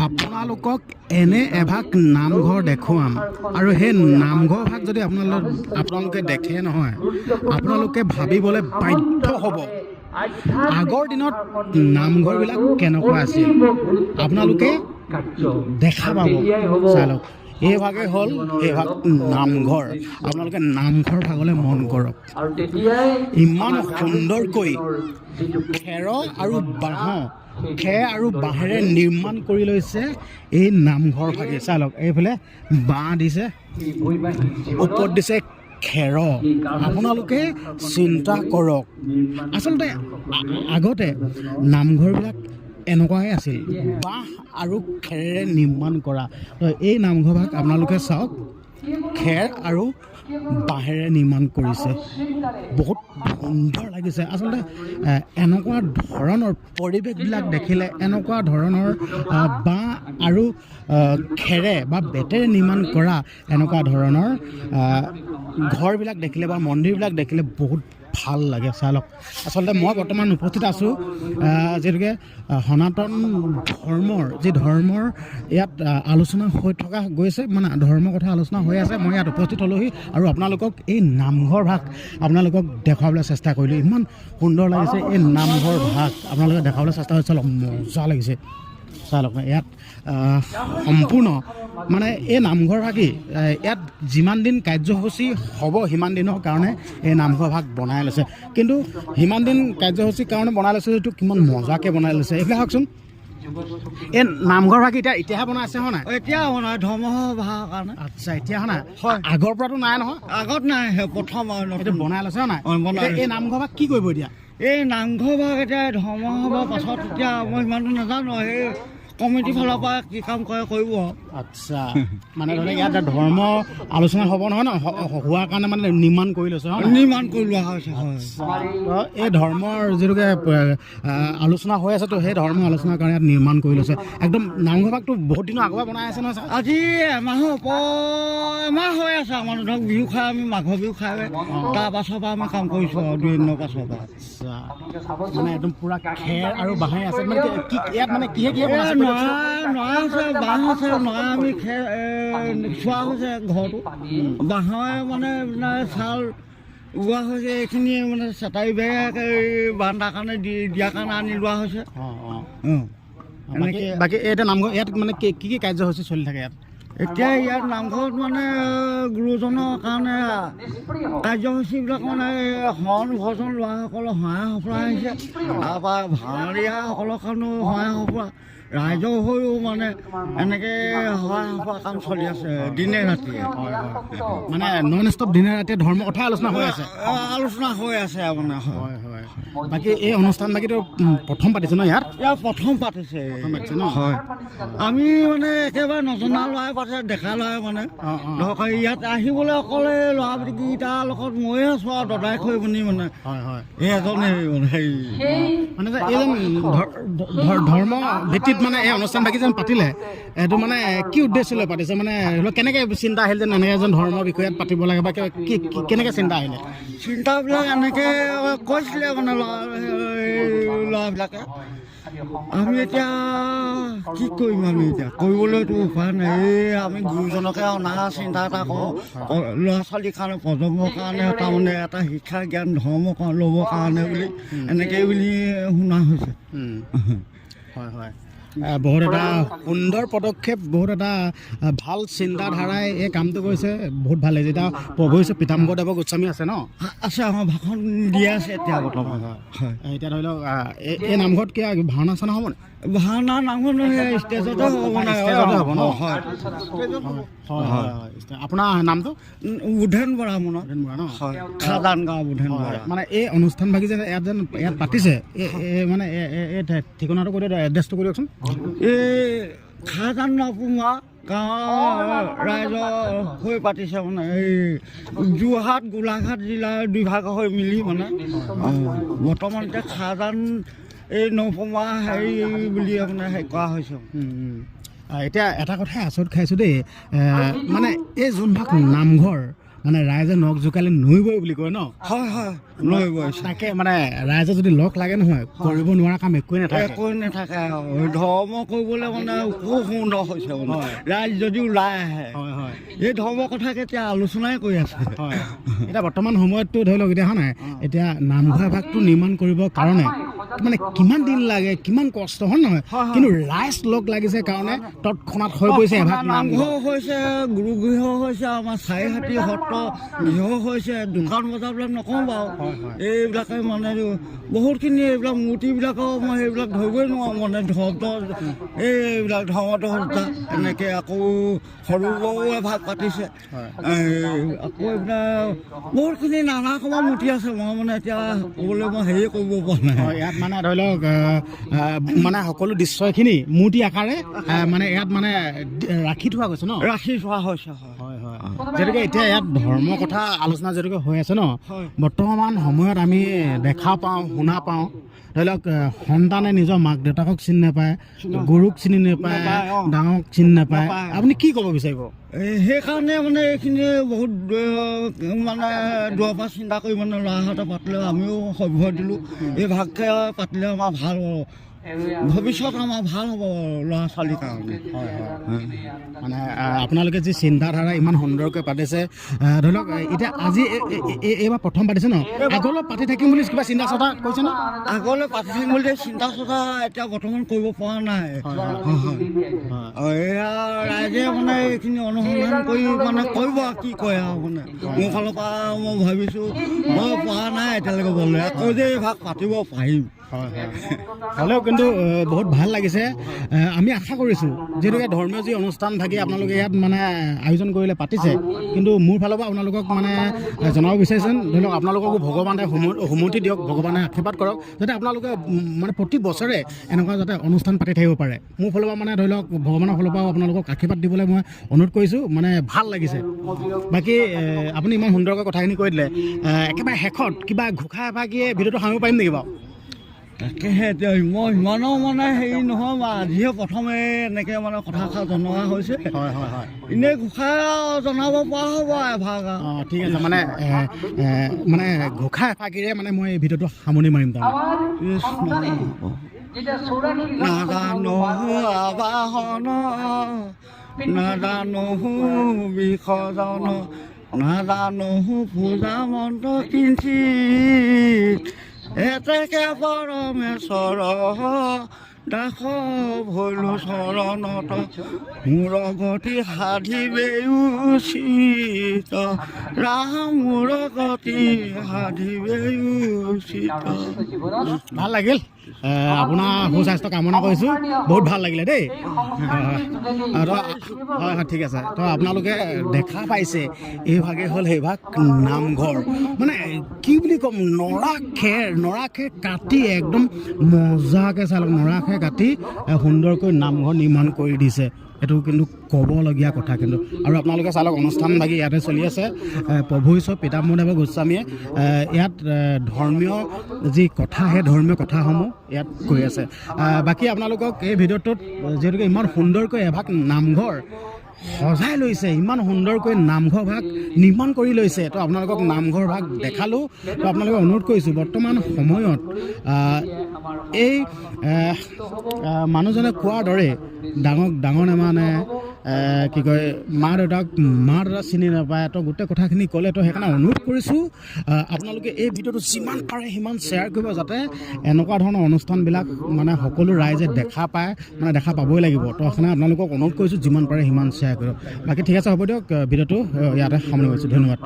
আপোনালোকক এনে এভাগ নামঘৰ দেখুৱাম আৰু সেই নামঘৰ ভাগ যদি আপোনালোকে দেখে নহয় আপোনালোকে ভাবিবলৈ বাধ্য হ'ব আগৰ দিনত নামঘৰবিলাক কেনেকুৱা আছিল আপোনালোকে দেখা পাব চাই লওক এইভাগে হ'ল সেইভাগ নামঘৰ আপোনালোকে নামঘৰ ভাগলৈ মন কৰক ইমান সুন্দৰকৈ খেৰ আৰু বাঁহেৰে নিৰ্মাণ কৰি লৈছে এই নামঘৰ ভাগে চাই লওক এইফালে বাঁহ দিছে ওপৰত দিছে খেৰ আপোনালোকে চিন্তা কৰক আচলতে আগতে নামঘৰবিলাক এনেকুৱাই আছিল বাঁহ আৰু খেৰেৰে নিৰ্মাণ কৰা এই নামঘৰ ভাগ আপোনালোকে চাওক খেৰ আৰু বাঁহেৰে নিৰ্মাণ কৰিছে বহুত সুন্দৰ লাগিছে আচলতে এনেকুৱা ধৰণৰ পৰিৱেশবিলাক দেখিলে এনেকুৱা ধৰণৰ বাঁহ আৰু খেৰে বা বেতেৰে নিৰ্মাণ কৰা এনেকুৱা ধৰণৰ ঘৰবিলাক দেখিলে বা মন্দিৰবিলাক দেখিলে বহুত ভাল লাগে চাই লওক আচলতে মই বৰ্তমান উপস্থিত আছোঁ যিহেতুকে সনাতন ধৰ্মৰ ইয়াত আলোচনা হৈ থকা গৈছে মানে ধৰ্মৰ কথা আলোচনা হৈ আছে মই ইয়াত উপস্থিত হ'লোহি আৰু আপোনালোকক এই নামঘৰ ভাগ আপোনালোকক দেখুৱাবলৈ চেষ্টা কৰিলোঁ ইমান সুন্দৰ লাগিছে এই নামঘৰ ভাগ আপোনালোকে দেখুৱাবলৈ চেষ্টা কৰিছে অলপ মজা লাগিছে চাই লওক ইয়াত সম্পূৰ্ণ মানে এই নামঘৰ ভাগি ইয়াত যিমান দিন কাৰ্যসূচী হ'ব সিমান দিনৰ কাৰণে এই নামঘৰ ভাগ বনাই লৈছে কিন্তু সিমান দিন কাৰ্যসূচীৰ কাৰণে বনাই লৈছে যিটো কিমান মজাকৈ বনাই লৈছে এইফালে চাওকচোন এই নামঘৰ ভাগ এতিয়াহে বনাই আছে হয় নাই এতিয়া বনাই ধৰ্ম ভাগৰ কাৰণে আচ্ছা এতিয়া হয় নাই আগৰ পৰাতো নাই নহয় আগত নাই প্ৰথম এইটো বনাই লৈছে হয় নাই এই নামঘৰ ভাগ কি কৰিব এতিয়া এই নামঘৰ ভাগ এতিয়া ধৰ্ম সভাৰ পাছত এতিয়া মই ইমানটো নাজানো সেই কমিটিৰ ফালৰ পৰা কি কাম কৰে কৰিব আচ্ছা মানে ধৰক ইয়াত ধৰ্ম আলোচনা হ'ব নহয় ন হোৱাৰ কাৰণে মানে নিৰ্মাণ কৰি লৈছে নিৰ্মাণ কৰি লোৱা হৈছে এই ধৰ্মৰ যিটোকে আলোচনা হৈ আছে তো সেই ধৰ্মৰ আলোচনাৰ কাৰণে ইয়াত নিৰ্মাণ কৰি লৈছে একদম নামঘৰ ভাগটো বহুত দিনৰ আগৰ পৰা বনাই আছে নহয় আজি এমাহৰ এমাহ হৈ আছে আমাৰ ধৰক বিহু খাই আমি মাঘৰ বিহু খাই তাৰ পাছৰ পৰা আমি কাম কৰিছোঁ আৰু 2 দিনৰ পাছৰ পৰা আচ্ছা মানে একদম পূৰা খেৰ আৰু বাঁহে আছে মানে ইয়াত মানে কিহে নৰা আছে বাঁহ আছে নৰা আমি চোৱা হৈছে ঘৰটো বাঁহৰে মানে চাউল ওলোৱা হৈছে এইখিনি মানে চেটাৰী বেগ বান্ধাৰ কাৰণে দিয়াৰ কাৰণে আনি লোৱা হৈছে বাকী এতিয়া নামঘৰ ইয়াত মানে কি কাৰ্যসূচী চলি থাকে ইয়াত এতিয়া ইয়াত নামঘৰত মানে গুৰুজনৰ কাৰণে কাৰ্যসূচীবিলাক মানে শৰণ ভজন লোৱাসকলৰ সহায় সফলা আহিছে তাৰপৰা ভাৱৰীয়াসকলৰ কাৰণেও সহায় সফলা ৰাইজৰ হৈও মানে এনেকৈ সহায় সফলা কাম চলি আছে দিনে ৰাতিয়ে মানে নন ষ্টপ দিনে ৰাতিয়ে ধৰ্মৰ কথাই আলোচনা হৈ আছে মানে হয় হয় বাকী এই অনুষ্ঠান বাকীতো প্ৰথম পাতিছে ন ইয়াত প্ৰথম পাতিছে ন হয় আমি মানে একেবাৰে নজনা ল'ৰাই পাতিছে দেখা ল'ৰাই মানে ধৰক ইয়াত আহিবলৈ অকলে ল'ৰাকেইটাৰ লগত ময়ে আছোঁ আৰু দদাই খৈ পিনি মানে হয় হয় এই এজনে মানে যে এইজন ধৰ্ম ভিত্তিত মানে এই অনুষ্ঠান বাকী যেন পাতিলে এইটো মানে কি উদ্দেশ্য লৈ পাতিছে মানে কেনেকৈ চিন্তা আহিল যেন এনেকৈ এজন ধৰ্মৰ বিষয়ত পাতিব লাগে বা কেনেকৈ চিন্তা আহিলে চিন্তাবিলাক এনেকৈ কৈছিলে মানে ল'ৰাবিলাকে আমি এতিয়া কি কৰিম আমি এতিয়া কৰিবলৈতো উপায় নাই আমি গুৰুজনকে অনা চিন্তা এটা কৰোঁ ল'ৰা ছোৱালীৰ কাৰণে প্ৰজন্মৰ কাৰণে তাৰমানে এটা শিক্ষা জ্ঞান ধৰ্ম ল'বৰ কাৰণে বুলি এনেকৈ বুলি শুনা হৈছে হয় হয় বহুত এটা সুন্দৰ পদক্ষেপ বহুত এটা ভাল চিন্তাধাৰাই এই কামটো কৰিছে বহুত ভাল লাগিছে এতিয়া প্ৰভু হৈছে পীতাম্বৰদেৱ গোস্বামী আছে ন আছে আমাৰ ভাষণ দিয়া আছে এতিয়া বৰ্তমান হয় এতিয়া ধৰি লওক এই নামঘৰত কি ভাওনা চাওনা হ'ব ভাওনা নামঘৰ ষ্টেজতে হ'ব হ'ব ন হয় আপোনাৰ নামটো বুধেন বৰা মোৰ ন খাদান গাঁও বুধেন বৰা মানে এই অনুষ্ঠান ভাগি যে ইয়াত পাতিছে মানে এই ঠিকনাটো কৈ দিয়ক এড্ৰেছটো কৈ দিয়কচোন এই খাদান নপুঙা গাঁৱৰ ৰাইজৰ হৈ পাতিছে মানে এই যোৰহাট গোলাঘাট জিলাৰ দুভাগ হৈ মিলি মানে বৰ্তমান এতিয়া খাদান এই নপুঙা হেৰি বুলি মানে হেৰি কৰা হৈছে এতিয়া এটা কথাই আচৰিত খাইছোঁ দেই মানে এই যোনভাগ নামঘৰ মানে ৰাইজে নখ জোকালি নৈবই বুলি কয় ন? হয় লৈ গৈছে তাকে মানে ৰাইজে যদি লগ লাগে নহয় কৰিব নোৱাৰা কাম একোৱেই নাথাকে। একো নাথাকে ধৰ্ম কৰিবলৈ মানে খুব সুন্দৰ হৈছে মানে ৰাইজ যদি ওলাই আহে হয় হয় এই ধৰ্মৰ কথা কেতিয়া আলোচনাই কৰি আছে হয়। এতিয়া বৰ্তমান সময়ততো ধৰি লওক এতিয়া হয় নাই, এতিয়া নামঘৰ এভাগটো নিৰ্মাণ কৰিবৰ কাৰণে মানে কিমান দিন লাগে, কিমান কষ্ট হয় নহয়, কিন্তু ৰাইজ লগ লাগিছে কাৰণে তৎক্ষণাত হৈ পৰিছে এভাগ নামঘৰ। নামঘৰ হৈছে, গুৰুগৃহ হৈছে, আমাৰ চাৰিহাতী সত্ৰ গৃহ হৈছে, দোকান বজাৰবিলাক নকওঁ বাৰু এইবিলাকে মানে বহুতখিনি এইবিলাক মূৰ্তিবিলাকৰ মই সেইবিলাক ধৰিবই নোৱাৰোঁ মানে এইবিলাক ধৰ্মটো সত্তা এনেকৈ আকৌ সৰু বৌ এভাগ পাতিছে আকৌ এইবিলাক বহুতখিনি নানা ৰকমৰ মূৰ্তি আছে মই মানে এতিয়া ক'বলৈ মই হেৰি কৰিব পৰা নাই। ইয়াত মানে ধৰি লওক মানে সকলো দৃশ্যখিনি মূৰ্তি আকাৰে মানে ইয়াত মানে ৰাখি থোৱা গৈছে ন? ৰাখি থোৱা হৈছে হয় হয়। যেনেকৈ এতিয়া ইয়াত ধৰ্মৰ কথা আলোচনা যেনেকৈ হৈ আছে ন, বৰ্তমান সময়ত আমি দেখা পাওঁ, শুনা পাওঁ, ধৰি লওক সন্তানে নিজৰ মাক দেউতাকক চিনি নাপায়, গুৰুক চিনি নাপায়, ডাঙৰক চিনি নাপায়। আপুনি কি ক'ব বিচাৰিব? সেইকাৰণে মানে এইখিনি বহুত মানে দূৰৰ পৰা চিন্তা কৰি মানে ল'ৰাহঁতে পাতিলে আমিও সভ্য দিলোঁ এই ভাগকে পাতিলে আমাৰ ভাল হ'ব, ভৱিষ্যত আমাৰ ভাল হ'ব ল'ৰা ছোৱালীৰ কাৰণে। মানে আপোনালোকে যি চিন্তাধাৰা ইমান সুন্দৰকৈ পাতিছে, ধৰি লওক এতিয়া আজি এইবাৰ প্ৰথম পাতিছে ন, আগলৈ পাতি থাকিম বুলি কিবা চিন্তা চৰ্চা কৰিছে ন? আগলৈ পাতি থাকিম বুলি চিন্তা চৰ্চা এতিয়া বৰ্তমান কৰিব পৰা নাই। এয়া ৰাইজে মানে এইখিনি অনুসন্ধান কৰি মানে কৰিব আৰু কি কয় আৰু মানে মোৰ ফালৰ পৰা মই ভাবিছোঁ মই পৰা নাই এতিয়ালৈকে গ'লে আকৌ যে এই ভাগ পাতিব পাৰিম। হ'লেও কিন্তু বহুত ভাল লাগিছে। আমি আশা কৰিছোঁ যিহেতুকে ধৰ্মীয় যি অনুষ্ঠান থাকি আপোনালোকে ইয়াত মানে আয়োজন কৰিলে পাতিছে, কিন্তু মোৰ ফালৰ পৰা আপোনালোকক মানে জনাব বিচাৰিছোঁ, ধৰি লওক আপোনালোককো ভগৱানে সুমতি দিয়ক, ভগৱানে আশীৰ্বাদ কৰক যাতে আপোনালোকে মানে প্ৰতি বছৰে এনেকুৱা যাতে অনুষ্ঠান পাতি থাকিব পাৰে। মোৰ ফালৰ পৰা মানে ধৰি লওক ভগৱানৰ ফালৰ পৰাও আপোনালোকক আশীৰ্বাদ দিবলৈ মই অনুৰোধ কৰিছোঁ। মানে ভাল লাগিছে। বাকী আপুনি ইমান সুন্দৰকৈ কথাখিনি কৈ দিলে, একেবাৰে শেষত কিবা ঘোষা এভাগিয়ে ভিডিঅ'টো সামৰিব পাৰিম নেকি বাৰু? তাকেহে এতিয়া মই ইমানো মানে হেৰি নহয় বা আজিহে প্ৰথমে এনেকৈ মানে কথাষাৰ জনোৱা হৈছে। এনেই ঘোষা জনাব পৰা হ'ব এভাগ। ঠিক আছে, মানে মানে ঘোষা এফাকিৰে মানে মই এই ভিডিঅ'টো সামৰণি মাৰিম তাৰমানে। নাজানো আবাহন, নাজানো বিসৰ্জন, নাজানো পূজা মন্ত্ৰ কিঞ্চিত, এতেকে পৰমেশ্বৰ দাস ভৈলো চৰণত, মোৰ গতি সাধিবে উচিত, ৰাম মোৰ গতি সাধিবে উচিত। ভাল লাগিল, আপোনাৰ সুস্বাস্থ্য কামনা কৰিছোঁ। বহুত ভাল লাগিলে দেই। হয় হয় ঠিক আছে। তো আপোনালোকে দেখা পাইছে এইভাগে হ'ল সেইভাগ নামঘৰ, মানে কি বুলি ক'ম, নৰা খেৰ কাটি একদম মজাকৈ চালক নৰা খেৰ কাটি সুন্দৰকৈ নামঘৰ নিৰ্মাণ কৰি দিছে। এইটো কিন্তু ক'বলগীয়া কথা কিন্তু। আৰু আপোনালোকে চালক অনুষ্ঠান ভাগি ইয়াতে চলি আছে। প্ৰভু ঈশ্বৰ পিতাম্বৰদেৱ গোস্বামীয়ে ইয়াত ধৰ্মীয় যি কথা, সেই ধৰ্মীয় কথাসমূহ ইয়াত কৈ আছে। বাকী আপোনালোকক এই ভিডিঅ'টোত যিহেতুকে ইমান সুন্দৰকৈ এভাগ নামঘৰ সজাই লৈছে, ইমান সুন্দৰকৈ নামঘৰ ভাগ নিৰ্মাণ কৰি লৈছে, তো আপোনালোকক নামঘৰ ভাগ দেখালোঁ। তো আপোনালোকে অনুৰোধ কৰিছোঁ, বৰ্তমান সময়ত এই মানুহজনে কোৱাৰ দৰে ডাঙৰ নেমানে কি কয় মা দেউতা চিনি নাপায়, তো গোটেই কথাখিনি ক'লে। তো সেইকাৰণে অনুৰোধ কৰিছোঁ আপোনালোকে এই ভিডিঅ'টো যিমান পাৰে সিমান শ্বেয়াৰ কৰিব, যাতে এনেকুৱা ধৰণৰ অনুষ্ঠানবিলাক মানে সকলো ৰাইজে দেখা পায়, মানে দেখা পাবই লাগিব। তো সেইকাৰণে আপোনালোকক অনুৰোধ কৰিছোঁ যিমান পাৰে সিমান শ্বেয়াৰ কৰিব। বাকী ঠিক আছে, হ'ব দিয়ক, ভিডিঅ'টো ইয়াতে সামৰণি মাৰিছোঁ। ধন্যবাদ।